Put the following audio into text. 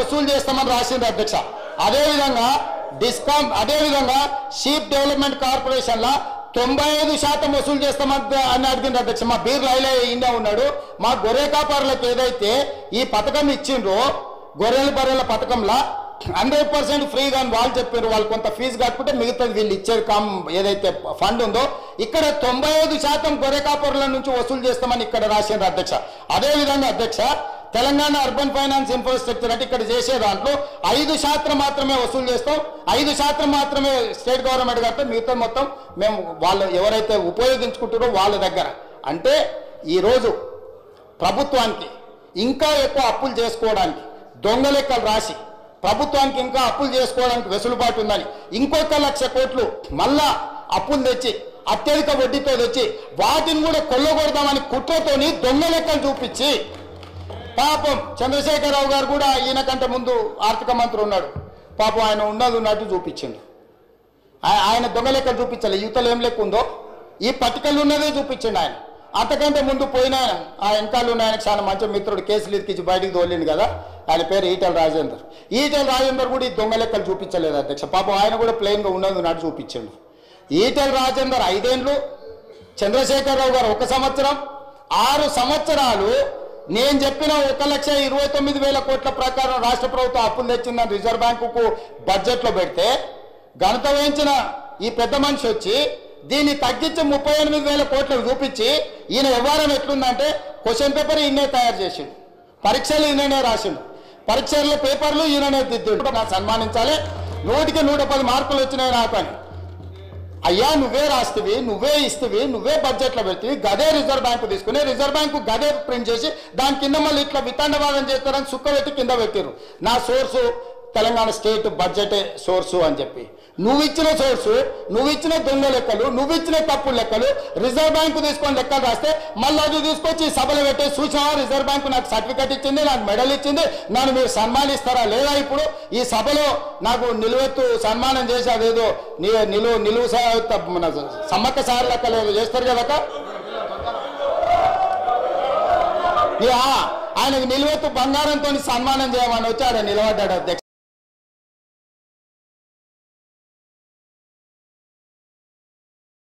వసూలు చేస్తామని రాసింది అధ్యక్ష. అదేవిధంగా అదేవిధంగా షీప్ డెవలప్మెంట్ కార్పొరేషన్లో 95% వసూలు చేస్తామని అడిగింది అధ్యక్ష. మా బీర్ లైలే ఇండియా ఉన్నాడు. మా గొర్రె కాపరులకు ఏదైతే ఈ పథకం ఇచ్చిండ్రో గొర్రెల బర్రెల పథకంలో 100% ఫ్రీగా అని వాళ్ళు చెప్పారు. వాళ్ళు కొంత ఫీజు కట్టుకుంటే మిగతాది వీళ్ళు ఇచ్చేది ఏదైతే ఫండ్ ఉందో ఇక్కడ 95% గొర్రె కాపరుల నుంచి వసూలు చేస్తామని ఇక్కడ రాసిండ్రు అధ్యక్ష. అదేవిధంగా అధ్యక్ష తెలంగాణ అర్బన్ ఫైనాన్స్ ఇన్ఫ్రాస్ట్రక్చర్ అంటే ఇక్కడ చేసే దాంట్లో 5% మాత్రమే వసూలు చేస్తాం, 5% మాత్రమే స్టేట్ గవర్నమెంట్ కడతాం, మిగతా మొత్తం మేము వాళ్ళు ఎవరైతే ఉపయోగించుకుంటారో వాళ్ళ దగ్గర. అంటే ఈరోజు ప్రభుత్వానికి ఇంకా ఎక్కువ అప్పులు చేసుకోవడానికి దొంగ లెక్కలు రాసి ప్రభుత్వానికి ఇంకా అప్పులు చేసుకోవడానికి వెసులుబాటు ఉందని ఇంకొక 1,00,000 కోట్లు మళ్ళా అప్పులు తెచ్చి అత్యధిక వడ్డీతో తెచ్చి వాటిని కూడా కొల్లగొడదామని కుట్రతోని దొంగ లెక్కలు చూపించి పాపం చంద్రశేఖరరావు గారు కూడా ఈయన కంటే ముందు ఆర్థిక మంత్రి ఉన్నాడు. పాపం ఆయన ఉన్నట్టు చూపించిండు. ఆయన దొంగ లెక్కలు చూపించాలి. యువతలు ఏం లెక్క ఉందో ఈ పట్టికలు ఉన్నదే చూపించండి. ఆయన అంతకంటే ముందు పోయిన ఆ వెనకాల ఉన్న ఆయనకు చాలా మంచి మిత్రుడు కేసులు ఇరికించి బయటికి తోలింది కదా, ఆయన పేరు ఈటెల రాజేందర్ కూడా ఈ దొంగ లెక్కలు చూపించలేదు అధ్యక్ష. పాపం ఆయన కూడా ప్లెయిన్గా ఉన్నట్టు చూపించండు. ఈటెల రాజేందర్ 5 ఏళ్ళు, చంద్రశేఖరరావు గారు 1 సంవత్సరం, 6 సంవత్సరాలు నేను చెప్పిన 1,29,000 కోట్ల ప్రకారం రాష్ట్ర ప్రభుత్వం అప్పులు తెచ్చిందని రిజర్వ్ బ్యాంకుకు బడ్జెట్లో పెడితే ఘనత వహించిన ఈ పెద్ద మనిషి వచ్చి దీన్ని తగ్గించి 38,000 కోట్లకు చూపించి ఈయన వ్యవహారం ఎట్లుందంటే క్వశ్చన్ పేపర్ ఈయనే తయారు చేసిండు, పరీక్షలు ఈయననే రాసిండు, పరీక్షల్లో పేపర్లు ఈయననే దిద్దుండు. నాకు సన్మానించాలి. 100కి 110 మార్కులు వచ్చినాయి నాకు అని. అయ్యా నువ్వే రాస్తేవి, నువ్వే ఇస్తేవి, నువ్వే బడ్జెట్లో పెడితే గదే రిజర్వ్ బ్యాంకు తీసుకుని రిజర్వ్ బ్యాంకు గదే ప్రింట్ చేసి దాని కింద మళ్ళీ ఇట్లా వితండవాదం చేస్తారని సుక్క పెట్టి కింద పెట్టారు. నా సోర్సు తెలంగాణ స్టేట్ బడ్జెటే సోర్సు అని చెప్పి నువ్వు ఇచ్చిన సోర్సు, నువ్వు ఇచ్చిన దొంగ లెక్కలు, నువ్వు ఇచ్చిన తప్పుడు లెక్కలు రిజర్వ్ బ్యాంకు తీసుకొని లెక్కలు రాస్తే మళ్ళీ అది తీసుకొచ్చి సభలో పెట్టే సూచన రిజర్వ్ బ్యాంకు నాకు సర్టిఫికెట్ ఇచ్చింది, నాకు మెడల్ ఇచ్చింది, నన్ను మీరు సన్మానిస్తారా లేదా? ఇప్పుడు ఈ సభలో నాకు నిలువెత్తు సన్మానం చేసి అదేదో నిలువు సమ్మక్క సార్ లెక్కలు ఏదో చేస్తారు కదా, ఆయనకు నిలువెత్తు బంగారంతో సన్మానం చేయమని వచ్చి ఆడ నిలబడ్డాడు అధ్యక్ష.